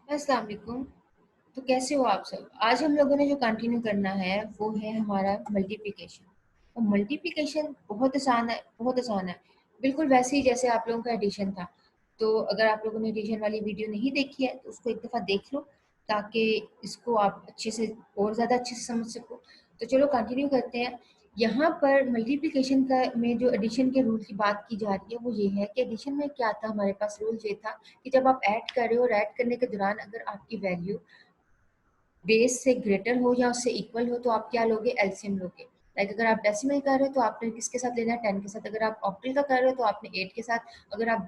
अस्सलाम वालेकुम। तो कैसे हो आप सब? आज हम लोगों ने जो कंटिन्यू करना है वो है हमारा मल्टीप्लिकेशन। और मल्टीप्लिकेशन बहुत आसान है, बहुत आसान है। बिल्कुल वैसे ही जैसे आप लोगों का एडिशन था। तो अगर आप लोगों ने एडिशन वाली वीडियो नहीं देखी है तो उसको एक दफ़ा देख लो, ताकि इसको आप अच्छे से और ज़्यादा अच्छे से समझ सको। तो चलो कंटिन्यू करते हैं। यहाँ पर मल्टीप्लिकेशन का में जो एडिशन के रूल की बात की जा रही है वो ये है कि एडिशन में क्या था, हमारे पास रूल ये था कि जब आप ऐड कर रहे हो और ऐड करने के दौरान अगर आपकी वैल्यू बेस से ग्रेटर हो या उससे इक्वल हो तो आप क्या लोगे? एलसीएम लोगे। लाइक अगर आप डेसिमल कर रहे हो तो आपने किसके साथ लेना है? 10 के साथ। अगर आप ऑक्टल का कर रहे हो तो आपने 8 के साथ। अगर आप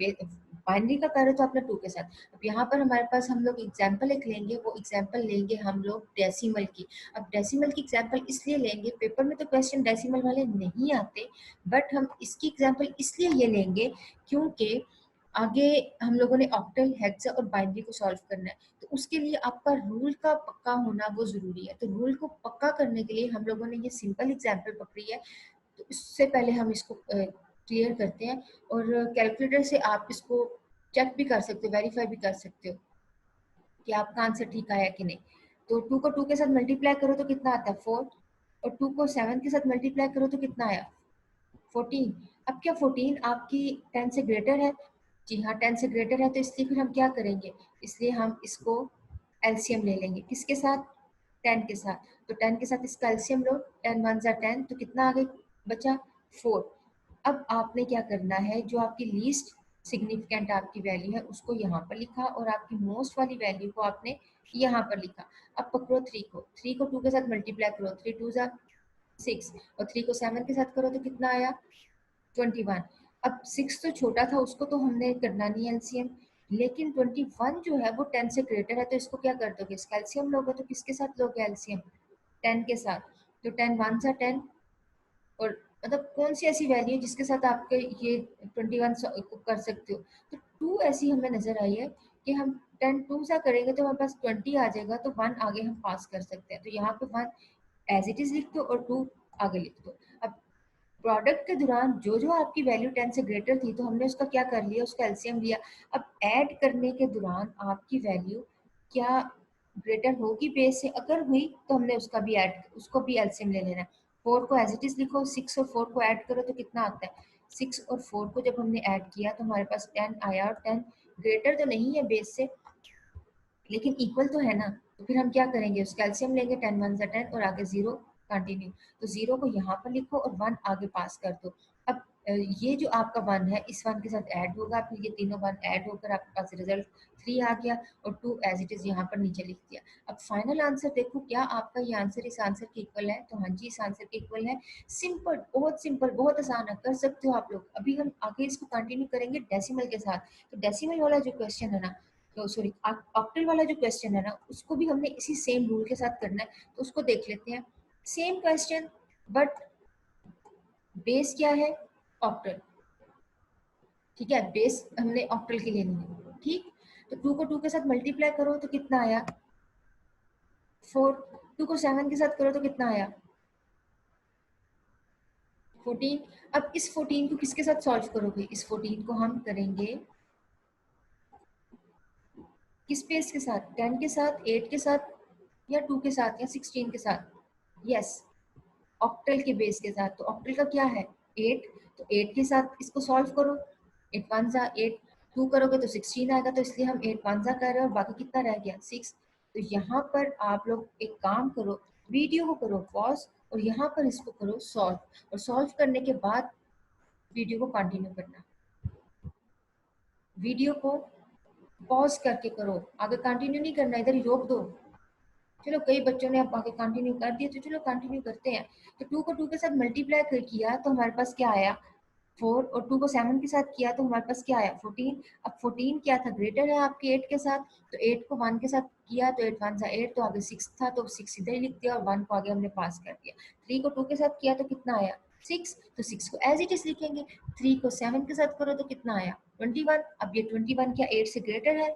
बाइनरी का कर रहे हो तो आपने 2 के साथ। अब यहाँ पर हमारे पास हम लोग एग्जाम्पल एक लेंगे, वो एग्जाम्पल लेंगे हम लोग डेसिमल की। अब डेसिमल की एग्जाम्पल इसलिए लेंगे, पेपर में तो क्वेश्चन डेसिमल वाले नहीं आते, बट हम इसकी एग्जाम्पल इसलिए ये लेंगे क्योंकि आगे हम लोगों ने ऑक्टल, हेक्सा और बाइनरी को सॉल्व करना है। तो उसके लिए आपका रूल का पक्का होना वो ज़रूरी है। तो रूल को पक्का करने के लिए हम लोगों ने ये सिंपल एग्जांपल पकड़ी है। तो इससे पहले हम इसको क्लियर करते हैं, और कैलकुलेटर से आप इसको चेक भी कर सकते हो, वेरीफाई भी कर सकते हो कि आपका आंसर ठीक आया कि नहीं। तो 2 को 2 के साथ मल्टीप्लाई करो तो कितना आता है? 4। और 2 को 7 के साथ मल्टीप्लाई करो तो कितना आया? 14। अब क्या 14 आपकी 10 से ग्रेटर है? जी हाँ, 10 से ग्रेटर है, तो इसलिए फिर हम क्या करेंगे? इसलिए हम इसको एलसीएम ले लेंगे। किसके साथ? 10 के साथ। तो 10 के साथ इसका एलसीएम लो, 10 वन ज़ा 10, तो कितना आगे बचा? 4। अब आपने क्या करना है, जो आपकी लीस्ट सिग्निफिकेंट आपकी वैल्यू है उसको यहाँ पर लिखा, और आपकी मोस्ट वाली वैल्यू को आपने यहाँ पर लिखा। अब पकड़ो 3 को 2 के साथ मल्टीप्लाई करो, 3 टू ज़ा 6, और 3 को 7 के साथ करो तो कितना आया? 21। अब 6 तो छोटा था, उसको तो हमने करना नहीं एलसीएम, लेकिन 21 जो है वो 10 से ग्रेटर है, तो इसको क्या कर दोगे? इसका एलसीएम लोगे। तो किसके साथ लोगे एलसीएम? 10 के साथ। तो 10 वन सा 10, और मतलब कौन सी ऐसी वैल्यू है जिसके साथ आपके ये 21 कर सकते हो? तो 2 ऐसी हमें नजर आई है कि हम 10 टू सा करेंगे तो हमारे पास 20 आ जाएगा, तो 1 आगे हम पास कर सकते हैं। तो यहाँ पे 1 एज इट इज लिख दो और 2 आगे लिख दो। अब प्रोडक्ट के दौरान जो जो आपकी वैल्यू 10 से ग्रेटर थी तो हमने उसका क्या कर लिया? उसका एलसीएम लिया। अब ऐड करने के दौरान आपकी वैल्यू क्या ग्रेटर होगी बेस से? अगर हुई तो हमने उसका भी ऐड, उसको भी एलसीएम ले लेना है। 4 को एज इट इज लिखो, 6 और 4 को ऐड करो तो कितना आता है? 6 और 4 को जब हमने ऐड किया तो हमारे पास 10 आया, और 10 ग्रेटर तो नहीं है बेस से, लेकिन इक्वल तो है ना। तो फिर हम क्या करेंगे? उसका एलसीएम लेंगे, 10 वन ज़ा 10 और आगे 0 कंटिन्यू। तो 0 को यहाँ पर लिखो और 1 आगे पास कर दो। अब ये जो आपका 1 है इस 1 के साथ ऐड होगा, फिर ये तीनों 1 ऐड होकर आपके पास रिजल्ट 3 आ गया, और 2 एज इट इज यहाँ पर नीचे लिख दिया। अब फाइनल आंसर देखो, क्या आपका ये आंसर इस आंसर के इक्वल है? तो हाँ जी, इस आंसर के इक्वल है। सिंपल, बहुत आसान है, कर सकते हो आप लोग। अभी हम आगे इसको कंटिन्यू करेंगे डेसिमल के साथ। तो डेसिमल वाला जो क्वेश्चन है ना, तो सॉरी, ऑक्टल वाला जो क्वेश्चन है ना, उसको भी हमने इसी सेम रूल के साथ करना है। तो उसको देख लेते हैं। सेम क्वेश्चन, बट बेस क्या है? ऑक्टल। ठीक है, बेस हमने ऑक्टल के लिए नहीं है। ठीक। तो 2 को 2 के साथ मल्टीप्लाई करो तो कितना आया? 4। 2 को 7 के साथ करो तो कितना आया? 14। अब इस 14 को किसके साथ सॉल्व करोगे? इस 14 को हम करेंगे किस बेस के साथ? 10 के साथ, 8 के साथ, या 2 के साथ, या 16 के साथ? यस, ऑक्टल के बेस के साथ। तो ऑक्टल का क्या है? 8। तो 8 के साथ इसको सॉल्व करो, 8 वन ज़ा 8, 2 करोगे तो 16 आएगा, तो इसलिए हम 8 वन ज़ा कर रहे हैं, और बाकी कितना रह गया? 6। तो यहाँ पर आप लोग एक काम करो, वीडियो को करो पॉज, और यहाँ पर इसको करो सॉल्व, और सॉल्व करने के बाद वीडियो को कंटिन्यू करना। वीडियो को पॉज करके करो, आगे कंटिन्यू नहीं करना, इधर ही रोक दो। चलो, कई बच्चों ने अब आगे कंटिन्यू कर दिया, तो चलो कंटिन्यू करते हैं। तो 2 को 2 के साथ मल्टीप्लाई कर किया तो हमारे पास क्या आया? 4। और 2 को 7 के साथ किया तो हमारे पास क्या आया? 14। अब 14 क्या था? ग्रेटर है आपके 8 के साथ। तो 8 को 1 के साथ किया तो 8 वन ज़ा 8, तो आगे 6 था तो 6 इधर ही लिख दिया, और 1 को आगे हमने पास कर दिया। 3 को 2 के साथ किया तो कितना आया? 6। तो 6 को एज इट इज लिखेंगे। 3 को 7 के साथ करो तो कितना आया? 21। अब ये 21 क्या 8 से ग्रेटर है?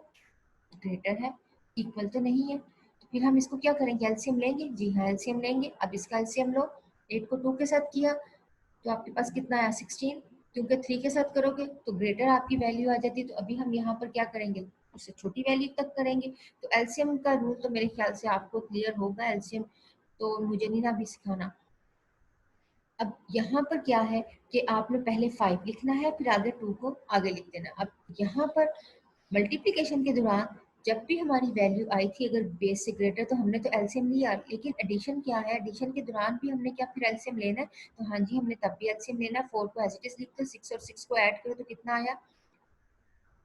ग्रेटर है, इक्वल तो नहीं है। तो फिर हम इसको क्या करेंगे? एलसीएम लेंगे। जी हाँ, एलसीएम लेंगे। अब इसका एलसीएम लो, 8 को 2 के साथ किया तो आपके पास कितना आया? 16। क्योंकि 3 के साथ करोगे तो ग्रेटर आपकी वैल्यू आ जाती है, तो अभी हम यहाँ पर क्या करेंगे? उससे छोटी वैल्यू तक करेंगे। तो एलसीएम का रूल तो मेरे ख्याल से आपको क्लियर होगा, एलसीएम तो मुझे नहीं ना अभी सिखाना। अब यहाँ पर क्या है कि आपने पहले 5 लिखना है, फिर आगे 2 को आगे लिख देना। अब यहाँ पर मल्टीप्लिकेशन के दौरान जब भी हमारी वैल्यू आई थी अगर बेस से ग्रेटर, तो हमने तो एलसीएम लिया, लेकिन एडिशन क्या है, एडिशन के दौरान भी हमने क्या फिर एलसीएम लेना है? तो हाँ जी, हमने तब भी एलसीएम लेना है। 4 को एज इट इज लिख दो, 6 और 6 को ऐड करो तो कितना आया?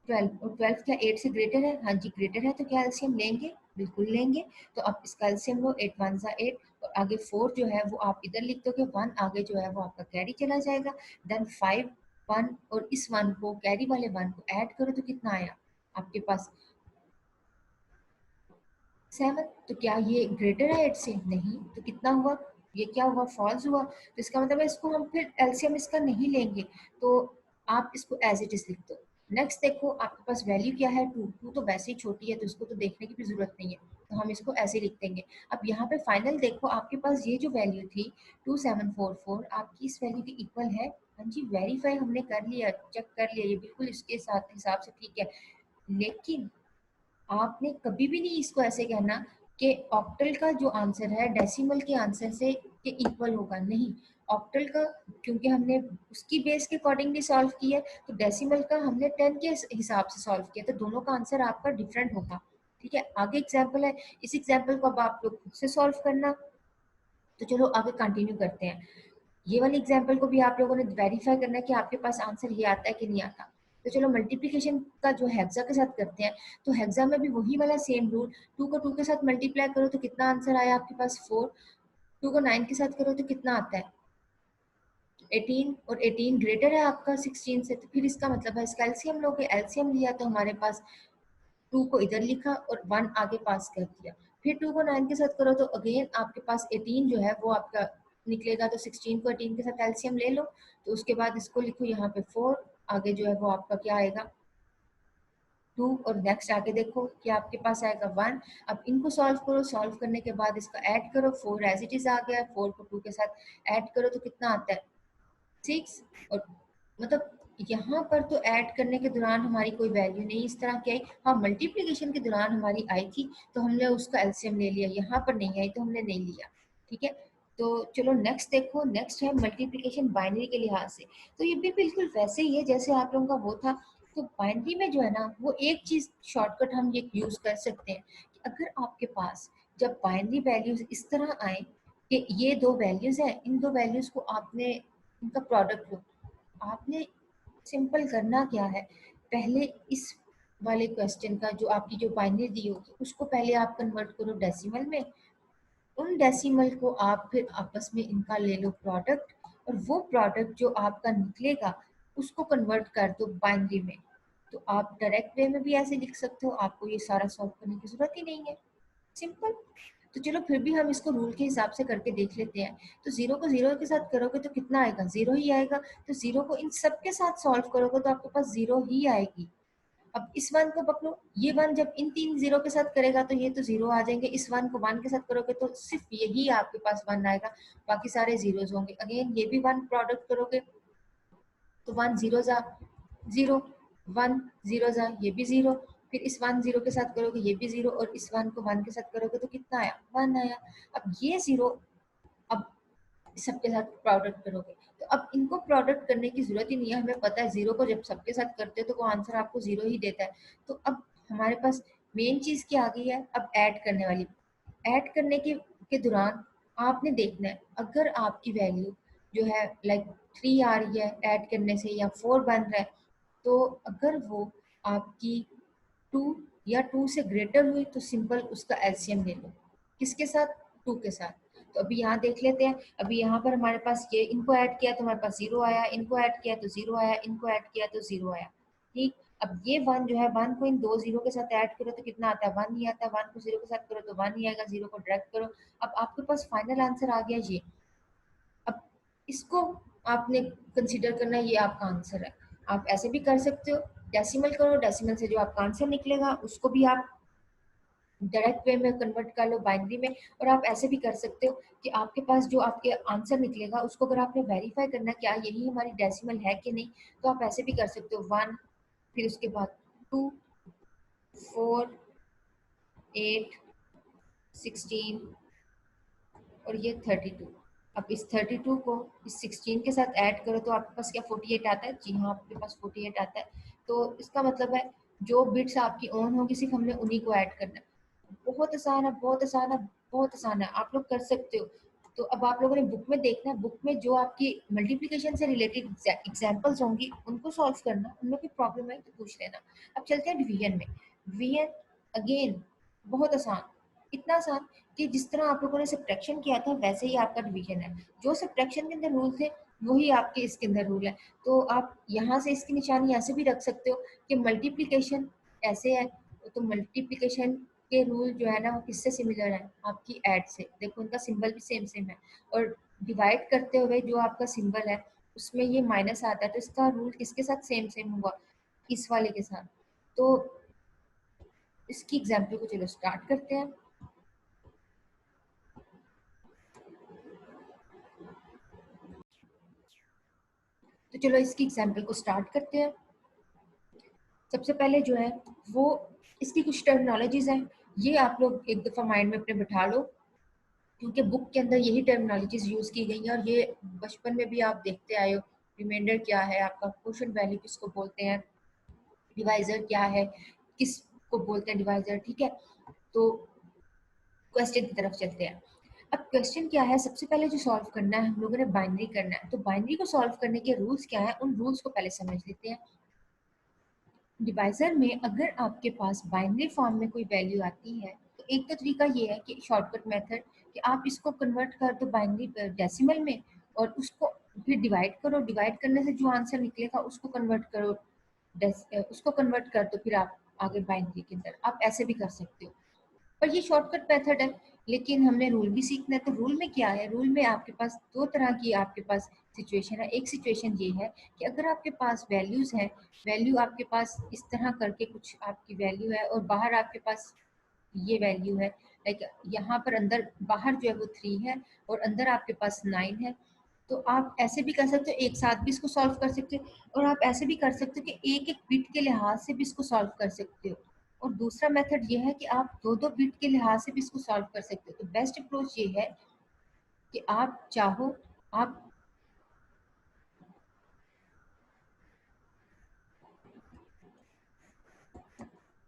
12। और 12 क्या 8 से ग्रेटर है? हाँ जी ग्रेटर है, तो क्या एलसीएम लेंगे? बिल्कुल लेंगे। तो अब इसका एलसीएम लो, 8 1 जा 8, और आगे 4 जो है वो आप इधर लिख दोगे, 1 आगे जो है वो आपका कैरी चला जाएगा, देन 5 1, और इस 1 को, कैरी वाले 1 को ऐड करो तो कितना आया आपके पास? 7। तो क्या ये ग्रेटर है 8 से? नहीं। तो कितना हुआ? ये क्या हुआ? फॉल्स हुआ। तो इसका मतलब है इसको हम फिर एलसीएम इसका नहीं लेंगे, तो आप इसको एज इट इज लिख दो। नेक्स्ट देखो आपके पास वैल्यू क्या है? 2। 2 तो वैसे ही छोटी है तो इसको तो देखने की भी जरूरत नहीं है, तो हम इसको ऐसे लिख देंगे। अब यहाँ पे फाइनल देखो आपके पास ये जो वैल्यू थी 2744 आपकी इस वैल्यू के इक्वल है। हाँ जी, वेरीफाई हमने कर लिया, चेक कर लिया, ये बिल्कुल इसके साथ हिसाब से ठीक है। लेकिन आपने कभी भी नहीं इसको ऐसे कहना कि ऑक्टल का जो आंसर है डेसिमल के आंसर से के इक्वल होगा, नहीं। ऑक्टल का क्योंकि हमने उसकी बेस के अकॉर्डिंगली सॉल्व किया, तो डेसिमल का हमने 10 के हिसाब से सॉल्व किया, तो दोनों का आंसर आपका डिफरेंट होगा। ठीक है, आगे एग्जाम्पल है, इस एग्जाम्पल को अब आप लोग खुद से सॉल्व करना। तो चलो आगे कंटिन्यू करते हैं। ये वाली एग्जाम्पल को भी आप लोगों ने वेरीफाई करना है कि आपके पास आंसर ये आता है कि नहीं आता। तो चलो मल्टीप्लिकेशन का जो हेक्सा के साथ करते हैं, तो हेक्सा में भी वही वाला सेम रूल, 2 को 2 के साथ मल्टीप्लाई करो तो कितना आंसर आया आपके पास? 4। 2 को 9 के साथ करो तो कितना आता है? 18। और 18 ग्रेटर है आपका 16 से, तो फिर इसका मतलब है इसका एलसीएम लोगे। एलसीएम लिया तो हमारे पास 2 को इधर लिखा और 1 आगे पास कर दिया। फिर 2 को 9 के साथ करो तो अगेन आपके पास 18 जो है वो आपका निकलेगा, तो 16 को 18 के साथ एलसीएम ले लो। तो उसके बाद इसको लिखो यहाँ पे 4, आगे जो है वो आपका क्या आएगा? 2, और नेक्स्ट आगे देखो कि आपके पास आएगा 1। अब इनको सॉल्व करो, सॉल्व करने के बाद इसका ऐड करो, 4 एज इट इज आ गया, 4 को 2 के साथ ऐड करो तो कितना आता है? 6। और मतलब यहाँ पर तो ऐड करने के दौरान हमारी कोई वैल्यू नहीं इस तरह की आई, हाँ मल्टीप्लिकेशन के दौरान हमारी आई थी तो हमने उसका एलसीएम ले लिया, यहाँ पर नहीं आई तो हमने नहीं लिया। ठीक है, तो चलो नेक्स्ट देखो, नेक्स्ट है मल्टीप्लिकेशन बाइनरी के लिहाज से। तो ये भी बिल्कुल वैसे ही है जैसे आप लोगों का वो था। तो बाइनरी में जो है ना वो एक चीज शॉर्टकट हम ये यूज कर सकते हैं कि अगर आपके पास जब बाइनरी वैल्यूज इस तरह आए कि ये दो वैल्यूज हैं, इन दो वैल्यूज को आपने इनका प्रोडक्ट लो, आपने सिंपल करना क्या है, पहले इस वाले क्वेश्चन का जो आपकी जो बाइनरी दी होगी उसको पहले आप कन्वर्ट करो डेसिमल में, उन डेसिमल को आप फिर आपस में इनका ले लो प्रोडक्ट, और वो प्रोडक्ट जो आपका निकलेगा उसको कन्वर्ट कर दो बाइनरी में। तो आप डायरेक्ट वे में भी ऐसे लिख सकते हो, आपको ये सारा सॉल्व करने की जरूरत ही नहीं है, सिंपल। तो चलो फिर भी हम इसको रूल के हिसाब से करके देख लेते हैं। तो जीरो को जीरो के साथ करोगे तो कितना आएगा? जीरो ही आएगा। तो जीरो को इन सब के साथ सॉल्व करोगे तो आपके पास जीरो ही आएगी। अब इस वन को पकड़ो, ये वन जब इन तीन जीरो के साथ करेगा तो ये तो जीरो आ जाएंगे, इस वन को वन के साथ करोगे तो सिर्फ यही आपके पास वन आएगा, बाकी सारे जीरोज होंगे। अगेन ये भी वन प्रोडक्ट करोगे तो वन जीरो जा जीरो, वन जीरो जा ये भी जीरो, फिर इस वन जीरो के साथ करोगे ये भी जीरो, और इस वन को वन के साथ करोगे तो कितना आया? वन आया। अब ये जीरो, अब सबके साथ प्रोडक्ट करोगे तो अब इनको प्रोडक्ट करने की जरूरत ही नहीं है, हमें पता है जीरो को जब सबके साथ करते हो तो वो आंसर आपको जीरो ही देता है। तो अब हमारे पास मेन चीज क्या आ गई है? अब ऐड करने वाली। ऐड करने के दौरान आपने देखना है अगर आपकी वैल्यू जो है लाइक 3 आ रही है ऐड करने से या 4 बन रहा है, तो अगर वो आपकी 2 या 2 से ग्रेटर हुई तो सिंपल उसका एलसीएम ले लो। किसके साथ? 2 के साथ। तो अभी यहाँ देख लेते हैं, अभी यहाँ पर हमारे पास ये इनको ऐड किया तो हमारे पास जीरो आया, इनको ऐड किया तो जीरो आया, इनको ऐड किया तो जीरो आया। ठीक, अब ये वन जो है, वन को इन दो जीरो के साथ ऐड करो तो कितना आता है? वन ही आता है। वन को जीरो के साथ करो तो वन ही आएगा, जीरो को डायरेक्ट करो। अब आपके पास फाइनल आंसर आ गया ये। अब इसको आपने कंसीडर करना है, ये आपका आंसर है। आप ऐसे भी कर सकते हो, डेसिमल करो, डेसिमल से जो आपका आंसर निकलेगा उसको भी आप डायरेक्ट वे में कन्वर्ट कर लो बाइनरी में। और आप ऐसे भी कर सकते हो कि आपके पास जो आपके आंसर निकलेगा उसको अगर आपने वेरीफाई करना क्या यही हमारी डेसिमल है कि नहीं, तो आप ऐसे भी कर सकते हो, वन, फिर उसके बाद 2, 4, 8, 16 और ये 32। अब इस 32 को इस 16 के साथ ऐड करो तो आपके पास क्या 48 आता है? जी हाँ, आपके पास 48 आता है। तो इसका मतलब है जो बिट्स आपकी ऑन होगी सिर्फ हमने उन्हीं को ऐड करना है। बहुत आसान है, बहुत आसान है, बहुत आसान है, आप लोग कर सकते हो। तो अब आप लोगों ने बुक में देखना है, बुक में जो आपकी मल्टीप्लिकेशन से रिलेटेड एग्जाम्पल्स होंगी उनको सॉल्व करना, उनमें कोई प्रॉब्लम है तो पूछ लेना। अब चलते हैं डिवीजन में। डिवीजन अगेन बहुत आसान, इतना आसान कि जिस तरह आप लोगों ने सब्ट्रैक्शन किया था वैसे ही आपका डिवीजन है। जो सब्ट्रैक्शन के अंदर रूल थे वही आपके इसके अंदर रूल है। तो आप यहाँ से इसकी निशानी ऐसे भी रख सकते हो कि मल्टीप्लिकेशन ऐसे है, तो मल्टीप्लिकेशन के रूल जो है ना वो किससे सिमिलर है? आपकी ऐड से। देखो उनका सिंबल भी सेम सेम है। और डिवाइड करते हुए जो आपका सिंबल है उसमें ये माइनस आता है, तो इसका रूल किसके साथ सेम सेम हुआ? इस वाले के साथ। तो इसकी एग्जाम्पल को चलो स्टार्ट करते हैं। तो चलो इसकी एग्जाम्पल को स्टार्ट करते हैं। सबसे पहले जो है वो इसकी कुछ टर्मिनोलॉजीज हैं, ये आप लोग एक दफ़ा माइंड में अपने बिठा लो, क्योंकि बुक के अंदर यही टर्मिनोलॉजीज यूज़ की गई हैं और ये बचपन में भी आप देखते आए हो। रिमाइंडर क्या है आपका, क्वोशंट वैल्यू किसको बोलते हैं, डिवाइजर क्या है, किसको बोलते हैं डिवाइजर, ठीक है। तो क्वेश्चन की तरफ चलते हैं। अब क्वेश्चन क्या है, सबसे पहले जो सॉल्व करना है हम लोगों ने बाइनरी करना है। तो बाइनरी को सॉल्व करने के रूल्स क्या है, उन रूल्स को पहले समझ लेते हैं। डिवाइजर में अगर आपके पास बाइनरी फॉर्म में कोई वैल्यू आती है तो एक तो तरीका ये है कि शॉर्टकट मेथड कि आप इसको कन्वर्ट कर दो बाइनरी डेसिमल में और उसको फिर डिवाइड करो, डिवाइड करने से जो आंसर निकलेगा उसको कन्वर्ट करो, उसको कन्वर्ट कर दो फिर आप आगे बाइनरी के अंदर, आप ऐसे भी कर सकते हो। पर ये शॉर्टकट मेथड है, लेकिन हमने रूल भी सीखना है। तो रूल में क्या है, रूल में आपके पास दो तरह की आपके पास सिचुएशन है। एक सिचुएशन ये है कि अगर आपके पास वैल्यूज हैं, वैल्यू आपके पास इस तरह करके कुछ आपकी वैल्यू है और बाहर आपके पास ये वैल्यू है, लाइक यहाँ पर अंदर बाहर जो है वो 3 है और अंदर आपके पास 9 है। तो आप ऐसे भी कर सकते हो, एक साथ भी इसको सॉल्व कर सकते हो, और आप ऐसे भी कर सकते हो कि एक एक बिट के लिहाज से भी इसको सॉल्व कर सकते हो। और दूसरा मेथड ये है कि आप दो दो बिट के लिहाज से भी इसको सॉल्व कर सकते हो। तो बेस्ट अप्रोच ये है कि आप चाहो, आप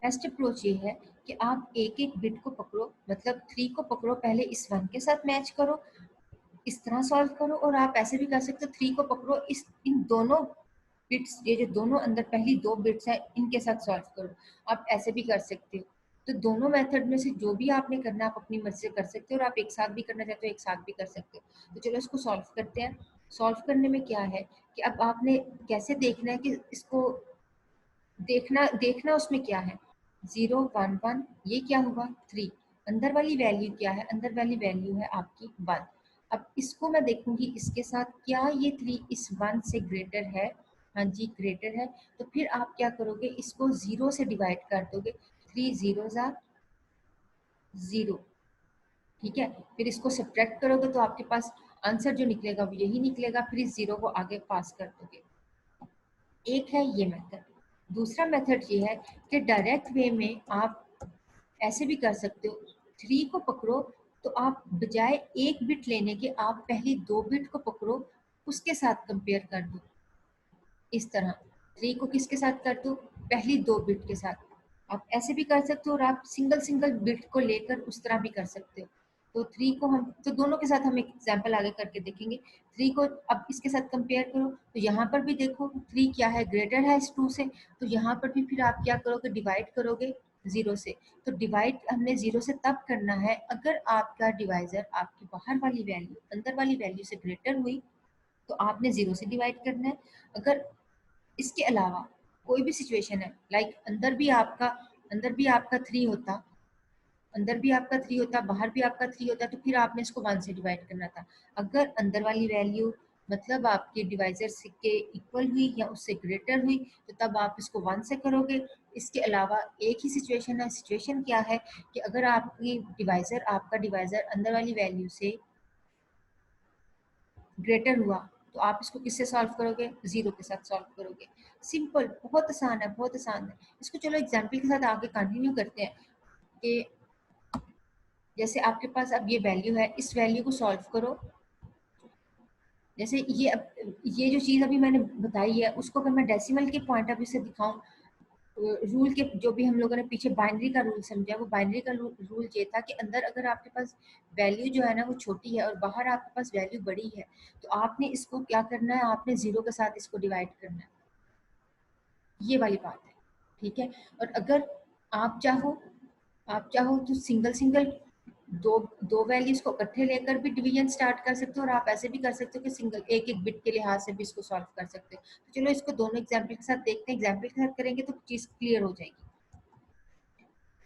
बेस्ट अप्रोच ये है कि आप एक एक बिट को पकड़ो, मतलब 3 को पकड़ो, पहले इस 1 के साथ मैच करो, इस तरह सॉल्व करो। और आप ऐसे भी कर सकते हो 3 को पकड़ो, इस इन दोनों बिट्स, ये जो दोनों अंदर पहली दो बिट्स हैं इनके साथ सॉल्व करो, आप ऐसे भी कर सकते हो। तो दोनों मेथड में से जो भी आपने करना आप अपनी मर्जी से कर सकते हो, और आप एक साथ भी करना चाहते हो एक साथ भी कर सकते हो। तो चलो इसको सॉल्व करते हैं। सॉल्व करने में क्या है कि अब आपने कैसे देखना है कि इसको देखना देखना उसमें क्या है, 0 1 1, ये क्या हुआ 3, अंदर वाली वैल्यू क्या है, अंदर वाली वैल्यू है आपकी 1। अब इसको मैं देखूंगी इसके साथ, क्या ये 3 इस 1 से ग्रेटर है? हाँ जी ग्रेटर है। तो फिर आप क्या करोगे, इसको 0 से डिवाइड कर दोगे, 3 0 0, ठीक है। फिर इसको सब्ट्रैक्ट करोगे तो आपके पास आंसर जो निकलेगा वो यही निकलेगा, फिर इस 0 को आगे पास कर दोगे। एक है ये मेथड। दूसरा मेथड ये है कि डायरेक्ट वे में आप ऐसे भी कर सकते हो, 3 को पकड़ो तो आप बजाय एक बिट लेने के आप पहली दो बिट को पकड़ो, उसके साथ कंपेयर कर दो। इस तरह 3 को किसके साथ कर दो, पहली दो बिट के साथ। आप ऐसे भी कर सकते हो और आप सिंगल सिंगल बिट को लेकर उस तरह भी कर सकते हो। तो 3 को हम तो दोनों के साथ हम एक एग्जांपल आगे करके देखेंगे। 3 को अब इसके साथ कंपेयर करो तो यहाँ पर भी देखो 3 क्या है, ग्रेटर है इस 2 से। तो यहाँ पर भी फिर आप क्या करोगे, डिवाइड करोगे 0 से। तो डिवाइड हमने 0 से तब करना है अगर आपका डिवाइजर आपकी बाहर वाली वैल्यू अंदर वाली वैल्यू से ग्रेटर हुई तो आपने 0 से डिवाइड करना है। अगर इसके अलावा कोई भी सिचुएशन है, लाइक अंदर भी आपका 3 होता, अंदर भी आपका 3 होता, बाहर भी आपका 3 होता, तो फिर आपने इसको 1 से डिवाइड करना था। अगर अंदर वाली वैल्यू मतलब आपके डिवाइजर के इक्वल हुई या उससे ग्रेटर हुई तो तब आप इसको 1 से करोगे। इसके अलावा एक ही सिचुएशन है, सिचुएशन क्या है कि अगर आपका डिवाइजर अंदर वाली वैल्यू से ग्रेटर हुआ तो आप इसको किससे सॉल्व करोगे, 0 के साथ सॉल्व करोगे। सिंपल, बहुत आसान है, बहुत आसान है। इसको चलो एग्जाम्पल के साथ आगे कंटिन्यू करते हैं कि जैसे आपके पास अब ये वैल्यू है, इस वैल्यू को सॉल्व करो। जैसे ये जो चीज़ अभी मैंने बताई है उसको अगर मैं डेसिमल के पॉइंट ऑफ व्यू से दिखाऊं, रूल के जो भी हम लोगों ने पीछे बाइनरी का रूल समझा, वो बाइनरी का रूल ये था कि अंदर अगर आपके पास वैल्यू जो है ना वो छोटी है और बाहर आपके पास वैल्यू बड़ी है, तो आपने इसको क्या करना है, आपने जीरो के साथ इसको डिवाइड करना है। ये वाली बात है, ठीक है। और अगर आप चाहो तो सिंगल सिंगल दो दो वैल्यूज को इकट्ठे लेकर भी डिवीजन स्टार्ट कर सकते हो, और आप ऐसे भी कर सकते हो कि सिंगल एक एक बिट के लिहाज से भी इसको सॉल्व कर सकते हो। तो चलो इसको दोनों एग्जाम्पल के साथ देखते हैं, एग्जाम्पल के साथ करेंगे तो चीज़ क्लियर हो जाएगी।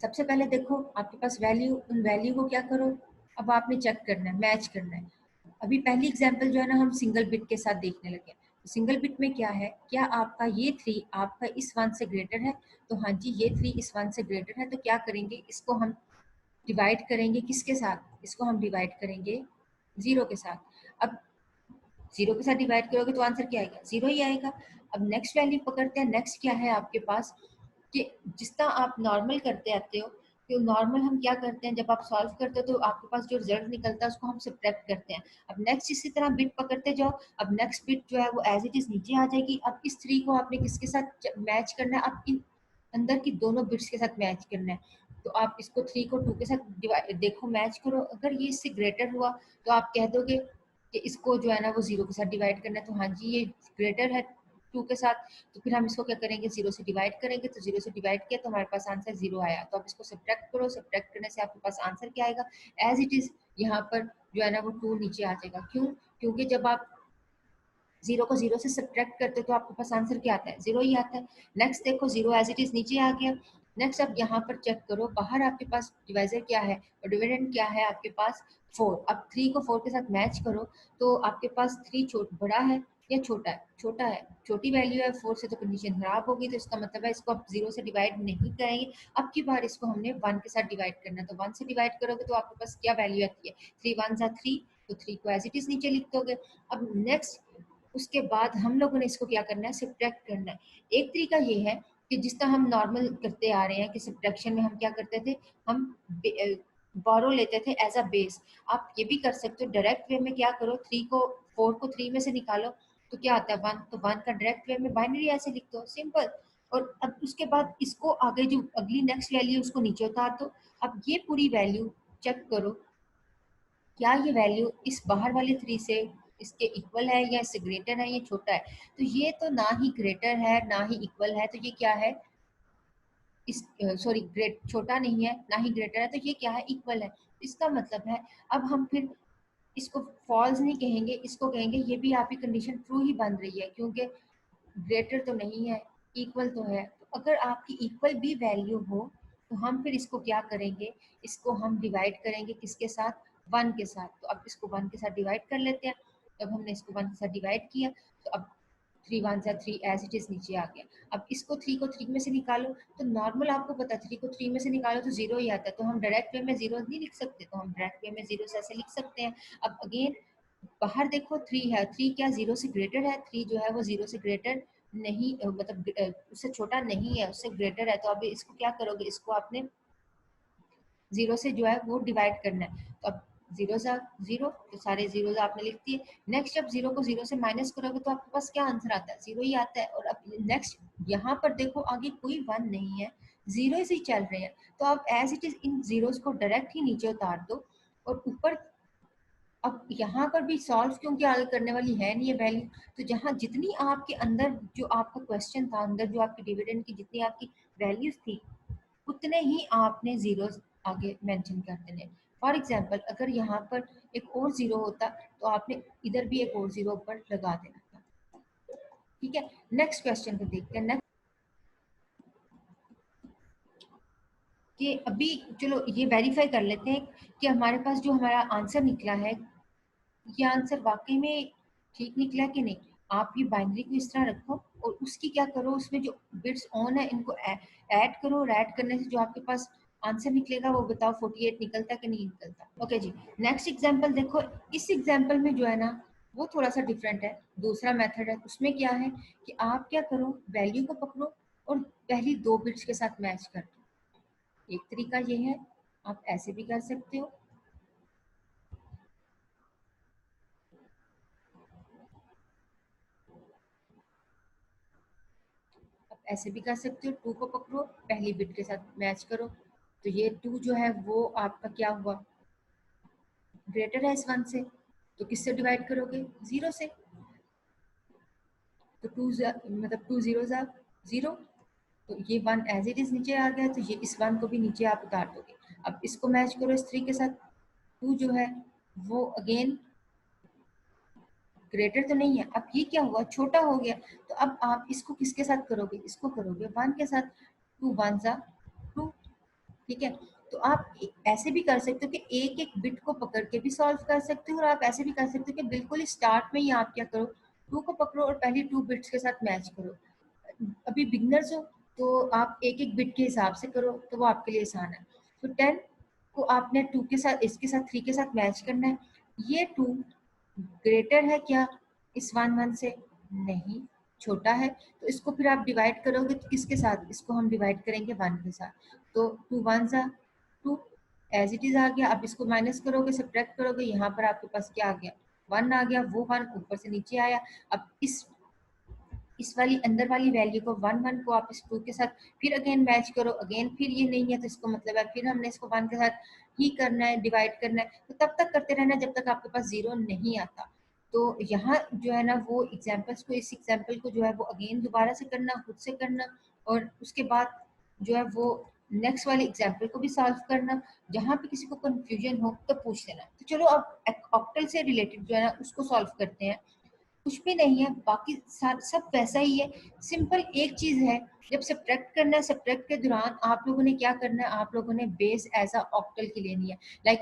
सबसे पहले देखो आपके पास वैल्यू, उन वैल्यू को क्या करो, अब आपने चेक करना है, मैच करना है। अभी पहली एग्जांपल जो है ना हम सिंगल बिट के साथ देखने लगे। तो सिंगल बिट में क्या है, क्या आपका ये 3 आपका इस 1 से ग्रेटर है? तो हाँ जी, ये 3 इस 1 से ग्रेटर है। तो क्या करेंगे, इसको हम डिवाइड करेंगे किसके साथ, इसको हम डिवाइड करेंगे 0 के साथ। अब 0 के साथ डिवाइड करोगे तो आंसर क्या आएगा, 0 ही आएगा। अब नेक्स्ट वैल्यू पकड़ते हैं, नेक्स्ट क्या है आपके पास कि जिस तरह आप नॉर्मल करते आते हो, तो नॉर्मल हम क्या करते हैं, जब आप सॉल्व करते हो तो आपके पास जो रिजल्ट निकलता है उसको हम सब्ट्रैक्ट करते हैं। अब नेक्स्ट इसी तरह बिट पकड़ते जाओ, अब नेक्स्ट बिट जो है वो एज इट इज नीचे आ जाएगी। अब इस 3 को आपने किसके साथ मैच करना है, अब इन अंदर की दोनों बिट्स के साथ मैच करना है। तो आप इसको 3 को 2 के साथ देखो मैच करो, अगर ये इससे ग्रेटर हुआ तो आप कह दोगे कि इसको जो है ना वो 0 के साथ डिवाइड करना है। तो हाँ जी, ये ग्रेटर है 2 के साथ, तो फिर हम इसको क्या करेंगे, 0 से डिवाइड करेंगे। तो 0 से डिवाइड किया तो हमारे पास आंसर 0 आया। तो आप इसको सब्ट्रैक्ट करो, सब्ट्रैक्ट करने से आपके पास आंसर क्या आएगा, एज इट इज यहाँ पर जो है ना वो 2 नीचे आ जाएगा। क्यों, क्योंकि जब आप 0 को 0 से सब्ट्रैक्ट करते हो तो आपके पास आंसर क्या आता है, 0 ही आता है। नेक्स्ट देखो 0 एज इट इज नीचे आ गया। नेक्स्ट अब यहाँ पर चेक करो, बाहर आपके पास डिवाइजर क्या है और डिविडेंड क्या है आपके पास 4। अब 3 को 4 के साथ मैच करो तो आपके पास 3 बड़ा है या छोटा है, छोटा है, छोटी वैल्यू है 4 से, तो कंडीशन खराब होगी। तो इसका मतलब है इसको आप 0 से डिवाइड नहीं करेंगे। अब की बार इसको हमने 1 के साथ डिवाइड करना है। तो 1 से डिवाइड करोगे तो आपके पास क्या वैल्यू आती है, 3 1 जा 3, तो 3 को एज इट इज नीचे लिख दोगे। अब नेक्स्ट उसके बाद हम लोगों ने इसको क्या करना है, सब्ट्रैक्ट करना है। एक तरीका ये है कि जिस तरह हम नॉर्मल करते आ रहे हैं कि सब्ट्रैक्शन में हम क्या करते थे, हम बोरो लेते थे एज अ बेस। आप ये भी कर सकते हो डायरेक्ट वे में, क्या करो 3 को 4 को 3 में से निकालो तो क्या आता है 1, तो 1 का डायरेक्ट वे में बाइनरी ऐसे लिख दो, सिंपल। और अब उसके बाद इसको आगे जो अगली नेक्स्ट वैल्यू उसको नीचे उतार दो। अब ये पूरी वैल्यू चेक करो, क्या ये वैल्यू इस बाहर वाले 3 से इसके इक्वल है या इससे ग्रेटर है या छोटा है। तो ये तो ना ही ग्रेटर है ना ही इक्वल है, तो ये क्या है, इस सॉरी ग्रेट छोटा नहीं है ना ही ग्रेटर है, तो ये क्या है, इक्वल है। इसका मतलब है अब हम फिर इसको फॉल्स नहीं कहेंगे, इसको कहेंगे ये भी आपकी कंडीशन ट्रू ही बन रही है, क्योंकि ग्रेटर तो नहीं है, इक्वल तो है। तो अगर आपकी इक्वल भी वैल्यू हो तो हम फिर इसको क्या करेंगे, इसको हम डिवाइड करेंगे किसके साथ, 1 के साथ। तो अब इसको 1 के साथ डिवाइड कर लेते हैं। जब हमने इसको 1 के साथ डिवाइड किया तो अब 3 1 जा 3 एज इट इज नीचे आ गया। अब इसको 3 को 3 में से निकालो, तो नॉर्मल आपको पता है 3 को 3 में से निकालो तो 0 ही आता है। तो हम डायरेक्ट वे में 0 नहीं लिख सकते, तो हम डायरेक्ट वे में 0 से ऐसे लिख सकते हैं। अब अगेन बाहर देखो 3 है, 3 क्या 0 से ग्रेटर है, 3 जो है वो 0 से ग्रेटर नहीं, मतलब उससे छोटा नहीं है, उससे ग्रेटर है। तो अब इसको क्या करोगे, इसको आपने 0 से जो है वो डिवाइड करना है। तो अब 0 सा 0, तो सारे 0 आपने लिख दिए। नेक्स्ट जब 0 को 0 से माइनस करोगे तो आपके पास क्या आंसर आता है, 0 ही आता है। और अब नेक्स्ट यहाँ पर देखो आगे कोई 1 नहीं है, 0 से ही चल रहे हैं। तो आप as it is in zeros को डायरेक्ट ही नीचे उतार दो और ऊपर। अब यहाँ पर भी सॉल्व क्योंकि हल करने वाली है नहीं है वैल्यू, तो जहाँ जितनी आपके अंदर जो आपका क्वेश्चन था, अंदर जो आपकी डिविडेंड की जितनी आपकी वैल्यूज थी, उतने ही आपने जीरोस आगे मेंशन कर देने। फॉर एग्जांपल अगर यहाँ पर एक और 0 होता तो आपने इधर भी एक और 0 ऊपर लगा देना था, ठीक है। नेक्स्ट क्वेश्चन को देखते हैं। नेक्स्ट कि अभी चलो ये वेरीफाई कर लेते हैं कि हमारे पास जो हमारा आंसर निकला है, ये आंसर वाकई में ठीक निकला कि नहीं। आप ये बाइनरी को इस तरह रखो और उसकी क्या करो, उसमें जो बिट्स ऑन है इनको ऐड करो, और ऐड करने से जो आपके पास आंसर निकलेगा वो बताओ 48 निकलता कि नहीं निकलता। ओके जी, नेक्स्ट एग्जांपल देखो। इस एग्जांपल में जो है ना वो थोड़ा सा डिफरेंट है। दूसरा मेथड है, उसमें क्या है कि आप क्या करो, वैल्यू को पकड़ो और पहली 2 बिट्स के साथ मैच कर दो। एक तरीका ये है, आप ऐसे भी कर सकते हो। आप ऐसे भी कर सकते हो, 2 को पकड़ो, पहली बिट के साथ मैच करो, तो ये 2 जो है वो आपका क्या हुआ, ग्रेटर है इस 1 से, तो किससे डिवाइड करोगे, 0 से। तो 2 मतलब 2 जीरो ज़ा 0, तो ये 1 एज इट इज नीचे आ गया, तो ये इस 1 को भी नीचे आप उतार दोगे। अब इसको मैच करो इस 3 के साथ, 2 जो है वो अगेन ग्रेटर तो नहीं है, अब ये क्या हुआ, छोटा हो गया। तो अब आप इसको किसके साथ करोगे, इसको करोगे 1 के साथ, 2 1 ज़ा 2, ठीक है। तो आप ऐसे भी कर सकते हो कि एक एक बिट को पकड़ के भी सॉल्व कर सकते हो, और आप ऐसे भी कर सकते हो कि बिल्कुल स्टार्ट में ही आप क्या करो, 2 को पकड़ो और पहली 2 बिट्स के साथ मैच करो। अभी बिगनर्स हो तो आप एक एक बिट के हिसाब से करो, तो वो आपके लिए आसान है। तो 10 को आपने 2 के साथ, इसके साथ 3 के साथ मैच करना है। ये 2 ग्रेटर है क्या इस 1 से, नहीं, छोटा है। तो इसको फिर आप डिवाइड करोगे तो किसके साथ, इसको हम डिवाइड करेंगे 1 के साथ, तो 2 1 ज़ा 2 एज इट इज आ गया। अब इसको माइनस करोगे, सब्ट्रैक्ट करोगे, यहाँ पर आपके पास क्या आ गया, 1 आ गया, वो 1 ऊपर से नीचे आया। अब इस वाली अंदर वाली वैल्यू को 1 1 को आप इस 2 के साथ फिर अगेन मैच करो, अगेन फिर ये नहीं है तो इसको मतलब है फिर हमने इसको 1 के साथ ही करना है, डिवाइड करना है, तो तब तक करते रहना जब तक आपके पास 0 नहीं आता। तो यहाँ जो है ना वो एग्जाम्पल्स को, इस एग्जाम्पल को जो है वो अगेन दोबारा से करना, खुद से करना, और उसके बाद जो है वो नेक्स्ट वाले एग्जाम्पल को भी सॉल्व करना। जहाँ पे किसी को कंफ्यूजन हो तो पूछ लेना। तो चलो अब ऑक्टल से रिलेटेड जो है ना उसको सॉल्व करते हैं। कुछ भी नहीं है, बाकी सब वैसा ही है। सिंपल एक चीज है, जब सब्ट्रैक्ट करना है, सब्ट्रैक्ट के दौरान आप लोगों ने क्या करना है, आप लोगों ने बेस एज अ ऑक्टल की लेनी है। लाइक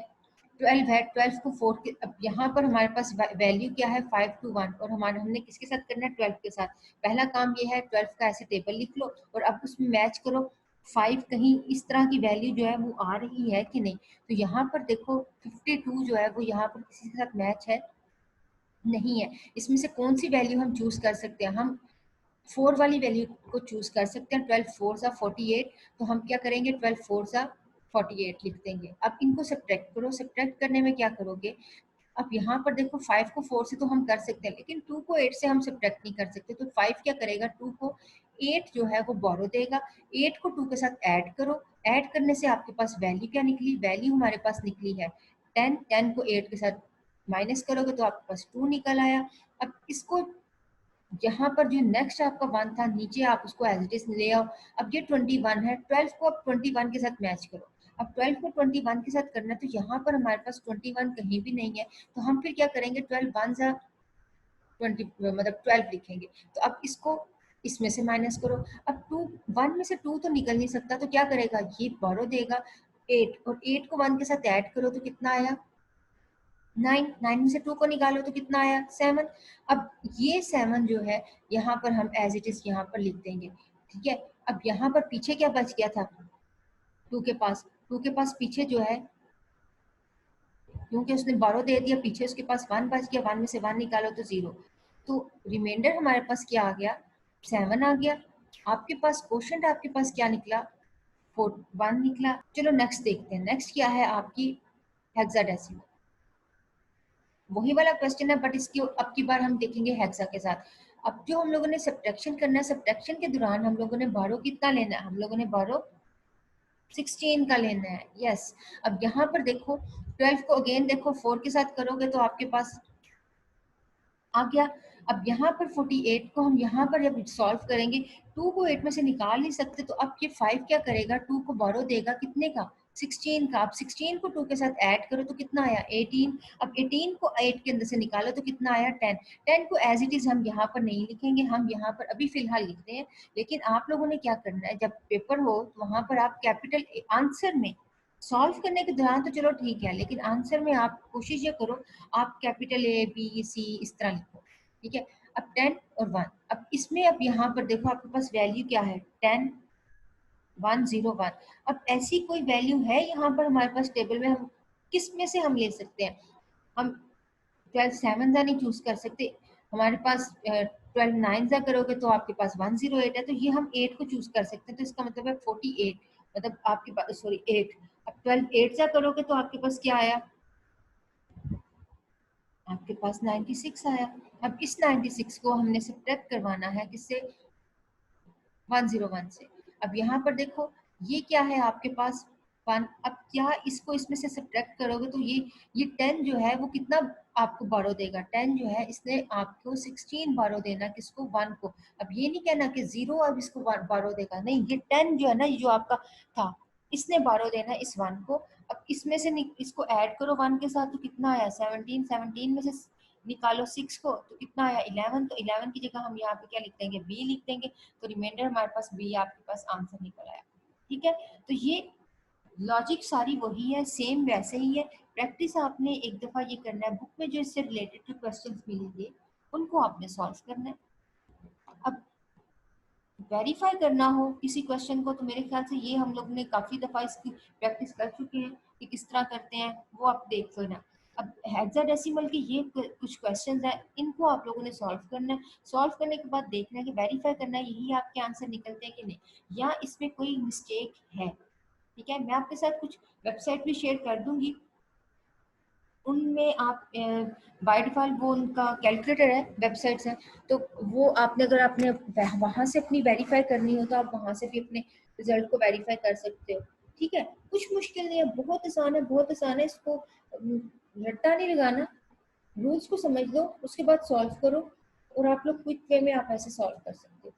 12 है, 12 को 4 के, अब यहाँ पर हमारे पास वैल्यू क्या है 5 to 1, और हमारे हमने किसके साथ करना है, 12 के साथ। पहला काम ये है 12 का ऐसे टेबल लिख लो और अब उसमें मैच करो 5 कहीं इस तरह की वैल्यू जो है वो आ रही है कि नहीं। तो यहाँ पर देखो 52 जो है वो यहाँ पर किसी के साथ मैच है, नहीं है। इसमें से कौन सी वैल्यू हम चूज कर सकते हैं, हम 4 वाली वैल्यू को चूज कर सकते हैं। 12 4 सा 48, तो हम क्या करेंगे, 12 4 सा 48 लिख देंगे। अब इनको सब्ट्रैक्ट करो, सब्ट्रैक्ट करने में क्या करोगे, अब यहाँ पर देखो 5 को 4 से तो हम कर सकते हैं, लेकिन 2 को 8 से हम सब्ट्रैक्ट नहीं कर सकते। तो 5 क्या करेगा, 2 को 8 जो है वो बोरो देगा, 8 को 2 के साथ ऐड करो, ऐड करने से आपके पास वैल्यू क्या निकली, वैल्यू हमारे पास निकली है 10, 10 को 8 के साथ माइनस करोगे तो आपके पास 2 निकल आया। अब इसको यहाँ पर जो नेक्स्ट आपका 1 था नीचे आप उसको एज इट इज ले आओ। अब ये 21 है, 12 को आप 21 के साथ मैच करो। अब 12 को 21 के साथ करना है, तो यहाँ पर हमारे पास 21 कहीं भी नहीं है, तो हम फिर क्या करेंगे, 12 1 ज़ा 20 मतलब 12 लिखेंगे। तो अब इसको इसमें से माइनस करो। अब 2 1 में से 2 तो निकल नहीं सकता, तो क्या करेगा, ये बोरो देगा 8, और 8 को 1 के साथ ऐड करो तो कितना आया 9, 9 में से 2 को निकालो तो कितना आया 7। अब ये 7 जो है यहाँ पर हम एज इट इज यहाँ पर लिख देंगे, ठीक है। अब यहाँ पर पीछे क्या बच गया था 2 के पास, 2 के पास पीछे जो है, क्योंकि उसने 12 दे दिया, पीछे उसके पास 1 बच गया, 1 में से 1 निकालो तो 0। तो रिमाइंडर हमारे पास क्या आ गया, 7 आ गया। आपके पास क्वोशंट आपके पास क्या निकला, 1 निकला। चलो नेक्स्ट देखते हैं, नेक्स्ट क्या है आपकी हेक्साडेसिमल। वही वाला क्वेश्चन है, बट इसकी अब की बार हम देखेंगे हेक्सा के साथ। अब जो हम लोगों ने सब्ट्रैक्शन करना है, सब्ट्रैक्शन के दौरान हम लोगों ने बारो कितना लेना है, हम लोगों ने बारो 16 का लेना है, यस। अब यहाँ पर देखो 12 को अगेन देखो 4 के साथ करोगे तो आपके पास आ गया। अब यहाँ पर 48 को हम यहाँ पर जब सॉल्व करेंगे, 2 को 8 में से निकाल नहीं सकते, तो अब ये 5 क्या करेगा, 2 को बोरो देगा कितने का, 16 का। अब 16 को 2 के साथ ऐड करो तो कितना आया 18। अब 18 को 8 के अंदर से निकालो तो कितना आया 10। 10 को एज इट इज हम यहाँ पर नहीं लिखेंगे, हम यहाँ पर अभी फिलहाल लिख रहे हैं। लेकिन आप लोगों ने क्या करना है, जब पेपर हो तो वहां पर आप कैपिटल आंसर में सॉल्व करने के दौरान तो चलो ठीक है, लेकिन आंसर में आप कोशिश ये करो आप कैपिटल A B C इस तरह लिखो, ठीक है। अब 10 और 1, अब इसमें अब यहाँ पर देखो आपके पास वैल्यू क्या है 10 1 0 1। अब ऐसी कोई वैल्यू है यहाँ पर हमारे पास टेबल में, हम किस में से हम ले सकते हैं, हम 12 7 नहीं चूज कर सकते, हमारे पास 12 9 करोगे तो आपके पास 108 है, तो ये हम 8 को चूज कर सकते हैं, तो इसका मतलब है 48, मतलब आपके पास सॉरी 8। अब 12 8 करोगे तो आपके पास क्या आया, आपके पास 96 आया। अब इस 96 को हमने सब्ट्रैक्ट करवाना है किससे, 101 से। अब यहाँ पर देखो ये क्या है आपके पास 1, अब क्या इसको इसमें से सब्ट्रैक्ट करोगे तो ये 10 जो है वो कितना आपको बारो देगा, 10 जो है इसने आपको 16 बारो देना, किसको, 1 को। अब ये नहीं कहना कि 0 अब इसको बारो देगा, नहीं, ये 10 जो है ना, ये जो आपका था, इसने बारो देना इस 1 को। अब इसमें से इसको ऐड करो 1 के साथ तो कितना आया 17, 17 में से निकालो 6 को तो कितना आया 11, तो 11 की जगह हम यहाँ पे क्या लिख देंगे, बी लिख देंगे, तो रिमाइंडर हमारे पास बी आपके पास आंसर निकल आया। ठीक है, तो ये लॉजिक सारी वही है, सेम वैसे ही है। प्रैक्टिस आपने एक दफा ये करना है, बुक में जो इससे रिलेटेड जो क्वेश्चंस मिलेंगे उनको आपने सॉल्व करना है। अब वेरीफाई करना हो किसी क्वेश्चन को तो मेरे ख्याल से ये हम लोग ने काफी दफा इसकी प्रैक्टिस कर चुके हैं कि किस तरह करते हैं, वो आप देख लेना। अब हेक्साडेसिमल के ये कुछ क्वेश्चंस हैं, इनको आप लोगों ने सॉल्व करना है। सॉल्व करने के बाद देखना है कि वेरीफाई करना है यही आपके आंसर निकलते हैं कि नहीं, या इसमें कोई मिस्टेक है। ठीक है, मैं आपके साथ कुछ वेबसाइट भी शेयर कर दूंगी, उनमें आप बाय डिफ़ॉल्ट वो उनका कैलकुलेटर है, वेबसाइट्स हैं, तो वो आपने अगर आपने वहाँ से अपनी वेरीफाई करनी हो तो आप वहाँ से भी अपने रिजल्ट को वेरीफाई कर सकते हो। ठीक है, कुछ मुश्किल नहीं है, बहुत आसान है, बहुत आसान है, इसको रट्टा नहीं लगाना, रूल्स को समझ लो, उसके बाद सॉल्व करो, और आप लोग क्विक वे में आप ऐसे सॉल्व कर सकते हो।